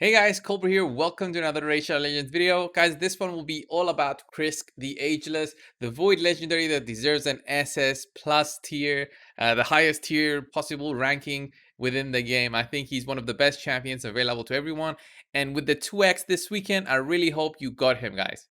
Hey guys, Colbert here. Welcome to another Racial Legends video. Guys, this one will be all about Krisk the Ageless, the Void Legendary that deserves an SS plus tier, the highest tier possible ranking within the game. I think he's one of the best champions available to everyone. And with the 2x this weekend, I really hope you got him, guys.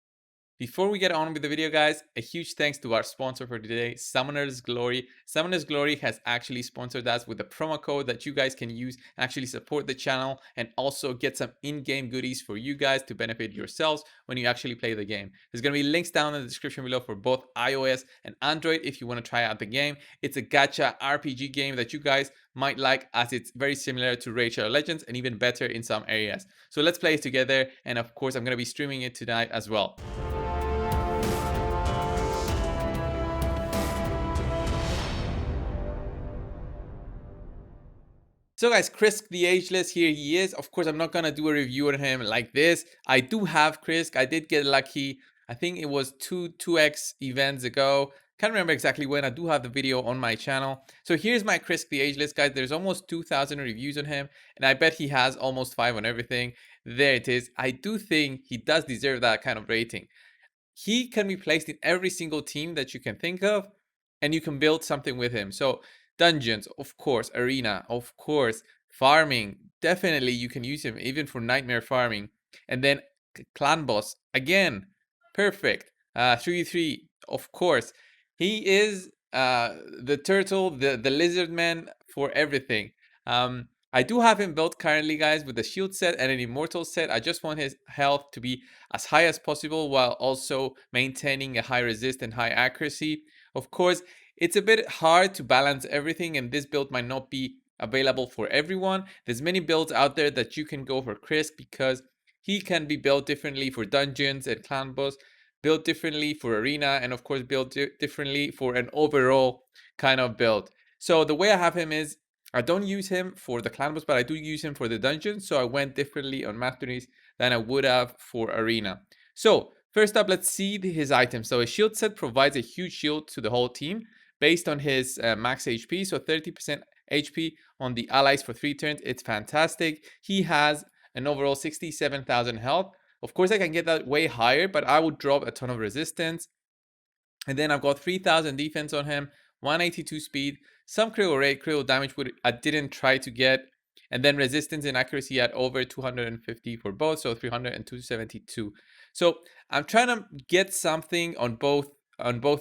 Before we get on with the video, guys, a huge thanks to our sponsor for today, Summoner's Glory. Summoner's Glory has actually sponsored us with a promo code that you guys can use, actually support the channel, and also get some in-game goodies for you guys to benefit yourselves when you actually play the game. There's going to be links down in the description below for both iOS and Android if you want to try out the game. It's a gacha RPG game that you guys might like, as it's very similar to Racial Legends and even better in some areas. So let's play it together, and of course I'm going to be streaming it tonight as well. So guys, Krisk the Ageless, here he is. Of course, I'm not gonna do a review on him like this. I do have Krisk. I did get lucky. I think it was 2x events ago. Can't remember exactly when. I do have the video on my channel. So here's my Krisk the Ageless, guys. There's almost 2,000 reviews on him, and I bet he has almost 5 on everything. There it is. I do think he does deserve that kind of rating. He can be placed in every single team that you can think of, and you can build something with him. So dungeons, of course, arena, of course, farming, definitely you can use him even for nightmare farming. And then clan boss, again, perfect. 3v3, of course. He is the turtle, the lizard man for everything. I do have him built currently, guys, with the shield set and an immortal set. I just want his health to be as high as possible while also maintaining a high resist and high accuracy. Of course, it's a bit hard to balance everything, and this build might not be available for everyone. There's many builds out there that you can go for Krisk, because he can be built differently for dungeons and clan boss, built differently for arena, and of course built differently for an overall kind of build. So the way I have him is, I don't use him for the clan boss, but I do use him for the dungeon. So I went differently on masteries than I would have for arena. So first up, let's see his items. So a shield set provides a huge shield to the whole team based on his max HP. So 30% HP on the allies for 3 turns. It's fantastic. He has an overall 67,000 health. Of course, I can get that way higher, but I would drop a ton of resistance. And then I've got 3,000 defense on him, 182 speed, some critical rate, critical damage, which I didn't try to get, and then resistance and accuracy at over 250 for both, so 300 and 272. So I'm trying to get something on both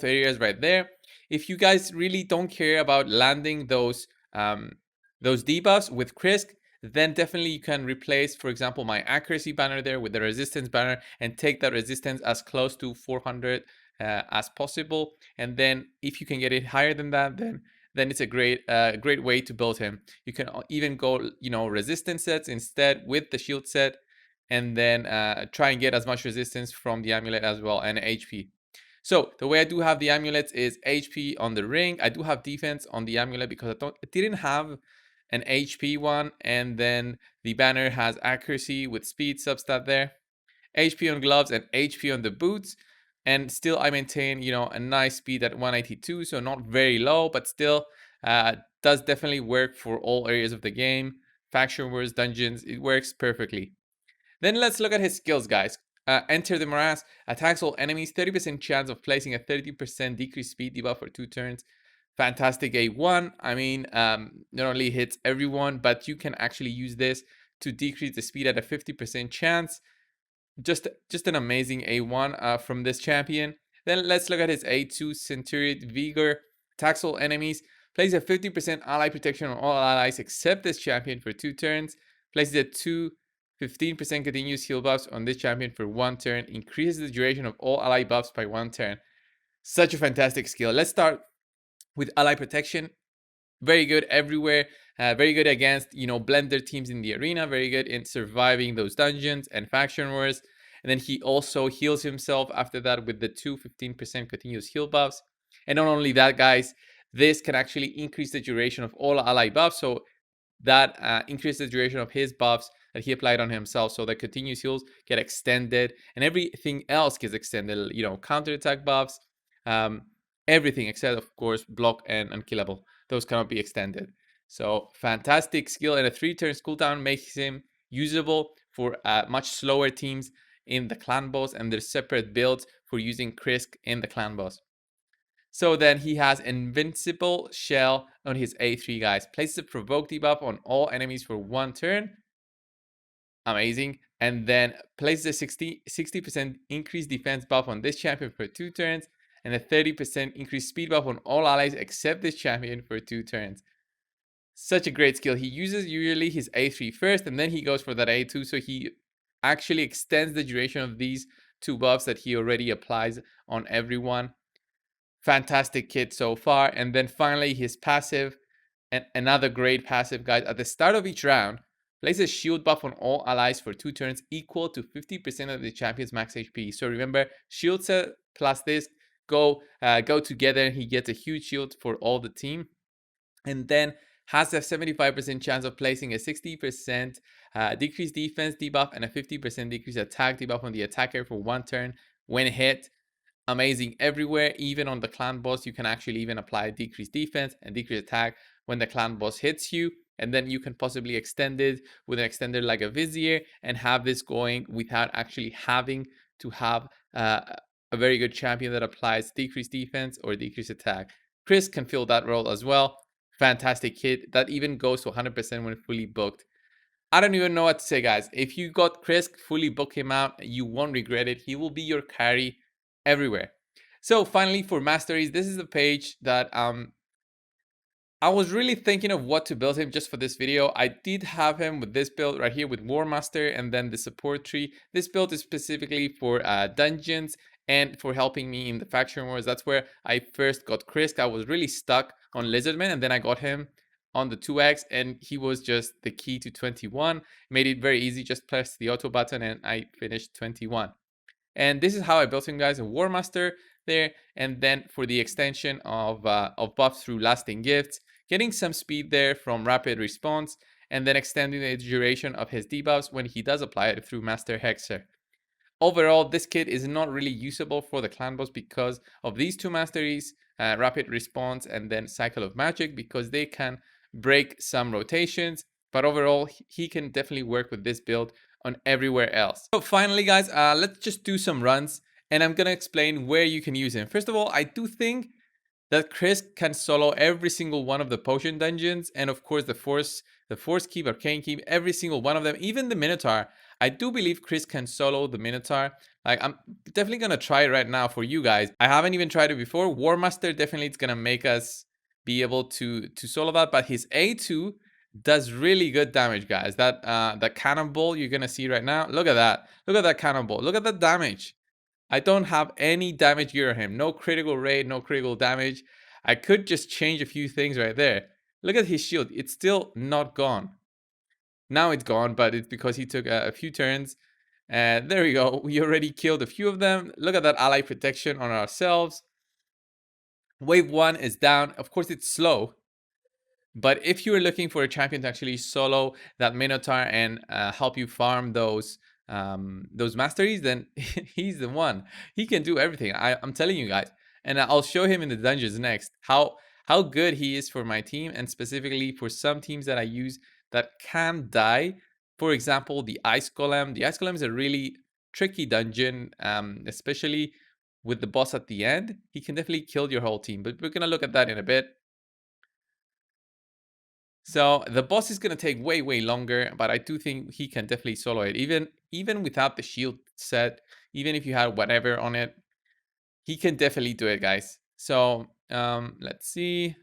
areas right there. If you guys really don't care about landing those debuffs with Krisk, then definitely you can replace, for example, my accuracy banner there with the resistance banner and take that resistance as close to 400 as possible. And then if you can get it higher than that, then it's a great way to build him. You can even go, resistance sets instead with the shield set, and then try and get as much resistance from the amulet as well, and HP. So the way I do have the amulets is HP on the ring. I do have defense on the amulet because I didn't have an HP one, and then the banner has accuracy with speed substat there, HP on gloves and HP on the boots. And still I maintain, a nice speed at 182, so not very low, but still does definitely work for all areas of the game. Faction wars, dungeons, it works perfectly. Then let's look at his skills, guys. Enter the Morass, attacks all enemies, 30% chance of placing a 30% decreased speed debuff for 2 turns. Fantastic A1. I mean, not only hits everyone, but you can actually use this to decrease the speed at a 50% chance. Just an amazing A1 from this champion. Then let's look at his A2, Centurion Vigor. Attacks all enemies, places a 50% ally protection on all allies except this champion for 2 turns. Places a 15% continuous heal buffs on this champion for 1 turn. Increases the duration of all ally buffs by 1 turn. Such a fantastic skill. Let's start with ally protection. Very good everywhere. Very good against, blender teams in the arena. Very good in surviving those dungeons and faction wars. And then he also heals himself after that with the 15% continuous heal buffs. And not only that, guys, this can actually increase the duration of all ally buffs. So that increases the duration of his buffs that he applied on himself. So the continuous heals get extended, and everything else gets extended. Counterattack buffs, everything except, of course, block and unkillable. Those cannot be extended. So fantastic skill, and a 3 turns cooldown makes him usable for much slower teams in the clan boss, and there's separate builds for using Krisk in the clan boss. So then he has Invincible Shell on his A3, guys. Places a provoke debuff on all enemies for 1 turn. Amazing. And then places a 60% increased defense buff on this champion for 2 turns, and a 30% increased speed buff on all allies except this champion for 2 turns. Such a great skill. He uses usually his A3 first, and then he goes for that A2, so he actually extends the duration of these 2 buffs that he already applies on everyone. Fantastic kit so far. And then finally his passive, and another great passive, guys. At the start of each round, place a shield buff on all allies for 2 turns equal to 50% of the champion's max HP. So remember, shield set plus this go together, and he gets a huge shield for all the team. And then has a 75% chance of placing a 60% decreased defense debuff and a 50% decreased attack debuff on the attacker for 1 turn when hit. Amazing everywhere. Even on the clan boss, you can actually even apply decreased defense and decreased attack when the clan boss hits you. And then you can possibly extend it with an extender like a Veizer and have this going without actually having to have a very good champion that applies decreased defense or decreased attack. Krisk can fill that role as well. Fantastic kit. That even goes to 100% when fully booked. I don't even know what to say, guys. If you got Krisk, fully book him out. You won't regret it. He will be your carry everywhere. So finally, for masteries, this is the page that I was really thinking of what to build him just for this video. I did have him with this build right here with War Master and then the support tree. This build is specifically for dungeons and for helping me in the faction wars. That's where I first got Krisk. I was really stuck on Lizardman, and then I got him on the 2x, and he was just the key to 21. Made it very easy. Just press the auto button and I finished 21. And this is how I built him, guys. A War Master there, and then for the extension of buffs through lasting gifts, getting some speed there from rapid response, and then extending the duration of his debuffs when he does apply it through Master Hexer. Overall, this kit is not really usable for the clan boss because of these 2 masteries, rapid response and then cycle of magic, because they can break some rotations. But overall, he can definitely work with this build on everywhere else. So finally, guys, let's just do some runs, and I'm gonna explain where you can use him. First of all, I do think that Krisk can solo every single one of the potion dungeons, and of course the force keep, arcane keep, every single one of them, even the Minotaur. I do believe Krisk can solo the Minotaur. Like, I'm definitely gonna try it right now for you guys. I haven't even tried it before. War Master definitely is gonna make us be able to solo that, but his A2 does really good damage, guys. That cannonball you're gonna see right now, look at that. Look at that cannonball. Look at that damage. I don't have any damage gear on him. No critical rate, no critical damage. I could just change a few things right there. Look at his shield. It's still not gone. Now it's gone, but it's because he took a few turns. And there we go. We already killed a few of them. Look at that ally protection on ourselves. Wave 1 is down. Of course, it's slow. But if you're looking for a champion to actually solo that Minotaur and help you farm those masteries, then he's the one. He can do everything. I'm telling you guys, and I'll show him in the dungeons next how good he is for my team, and specifically for some teams that I use that can die. For example, the Ice Golem. The Ice Golem is a really tricky dungeon, especially with the boss at the end. He can definitely kill your whole team, but we're gonna look at that in a bit. So the boss is gonna take way longer, but I do think he can definitely solo it. Even without the shield set, even if you had whatever on it, he can definitely do it, guys. So let's see.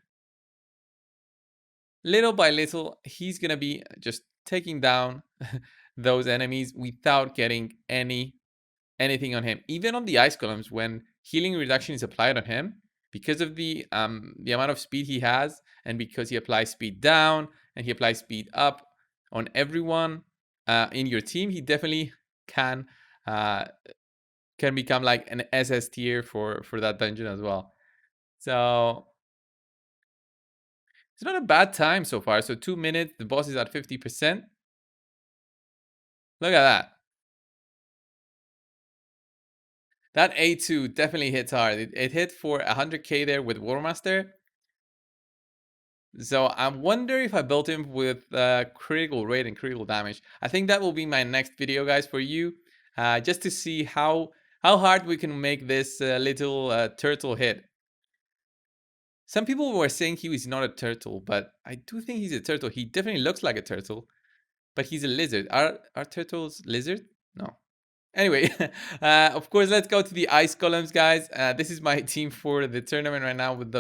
Little by little, he's gonna be just taking down those enemies without getting anything on him. Even on the ice golems, when healing reduction is applied on him, because of the amount of speed he has, and because he applies speed down and he applies speed up on everyone in your team, he definitely can become like an SS tier for that dungeon as well. So it's not a bad time so far. So 2 minutes, the boss is at 50%. Look at that. That A2 definitely hits hard. It hit for 100k there with War Master. So I wonder if I built him with critical rate and critical damage. I think that will be my next video, guys, for you, just to see how hard we can make this little turtle hit. Some people were saying he was not a turtle, but I do think he's a turtle. He definitely looks like a turtle, but he's a lizard. Are turtles lizard? No. Anyway, of course, let's go to the ice golems, guys. This is my team for the tournament right now with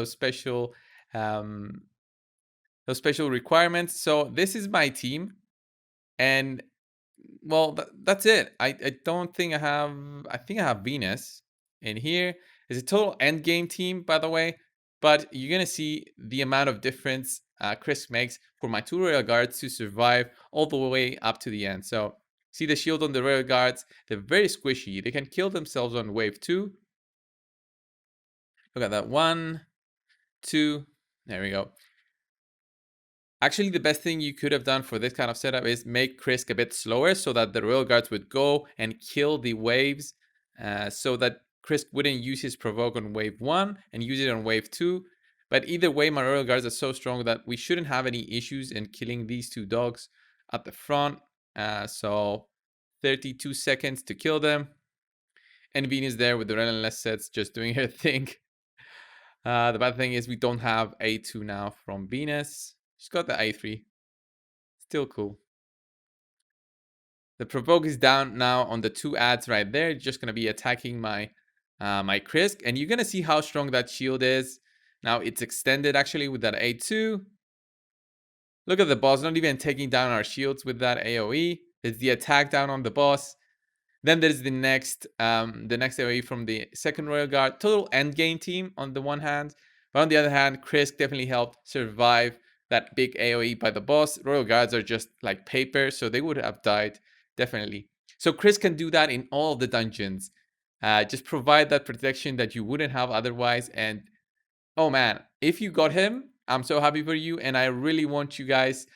um, those special requirements. So this is my team, and well, that's it. I don't think I have. I think I have Venus in here. It's a total end game team, by the way. But you're gonna see the amount of difference Chris makes for my two royal guards to survive all the way up to the end. So see the shield on the royal guards. They're very squishy. They can kill themselves on wave 2. Look at that. 1, 2. There we go. Actually, the best thing you could have done for this kind of setup is make Krisk a bit slower so that the royal guards would go and kill the waves, so that Krisk wouldn't use his provoke on wave 1 and use it on wave 2. But either way, my royal guards are so strong that we shouldn't have any issues in killing these two dogs at the front. So 32 seconds to kill them. And Venus there with the relentless sets just doing her thing. The bad thing is we don't have A2 now from Venus. She's got the A3. Still cool. The provoke is down now on the 2 ads right there. Just gonna be attacking my my Krisk, and you're gonna see how strong that shield is. Now it's extended actually with that A2. Look at the boss, not even taking down our shields with that AoE. It's the attack down on the boss. Then there's the next AoE from the second royal guard. Total endgame team on the one hand, but on the other hand, Krisk definitely helped survive that big AoE by the boss. Royal guards are just like paper, so they would have died definitely. So Krisk can do that in all the dungeons. Just provide that protection that you wouldn't have otherwise. And oh man, if you got him, I'm so happy for you, and I really want you guys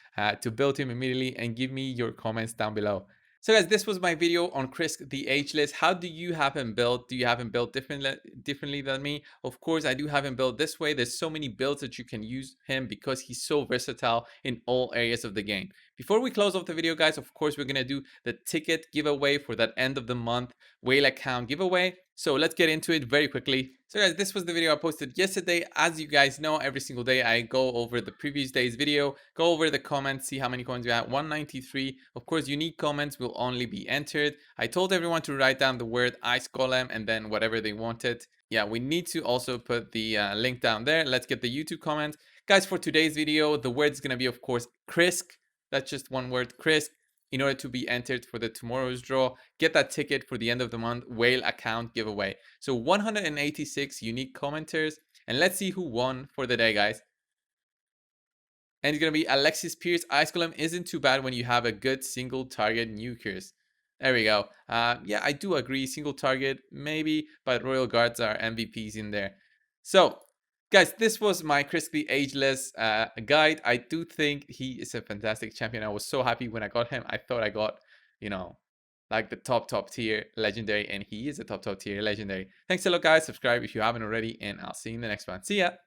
to build him immediately and give me your comments down below. So guys, this was my video on Krisk the Ageless. How do you have him built? Do you have him built differently than me? Of course, I do have him built this way. There's so many builds that you can use him because he's so versatile in all areas of the game. Before we close off the video, guys, of course, we're going to do the ticket giveaway for that end of the month whale account giveaway. So let's get into it very quickly. So guys, this was the video I posted yesterday. As you guys know, every single day I go over the previous day's video, go over the comments, see how many comments we had. 193. Of course, unique comments will only be entered. I told everyone to write down the word ice golem and then whatever they wanted. Yeah, we need to also put the link down there. Let's get the YouTube comments. Guys, for today's video, the word is going to be, of course, Krisk. That's just one word, Krisk. In order to be entered for the tomorrow's draw, get that ticket for the end of the month whale account giveaway. So 186 unique commenters, and let's see who won for the day, guys. And it's gonna be Alexis Pierce. Ice Golem isn't too bad when you have a good single target nukers. There we go. Yeah, I do agree. Single target maybe, but Royal Guards are MVPs in there. So guys, this was my Krisk the Ageless guide. I do think he is a fantastic champion. I was so happy when I got him. I thought I got, you know, like the top tier legendary, and he is a top tier legendary. Thanks a lot, guys. Subscribe if you haven't already, and I'll see you in the next one. See ya.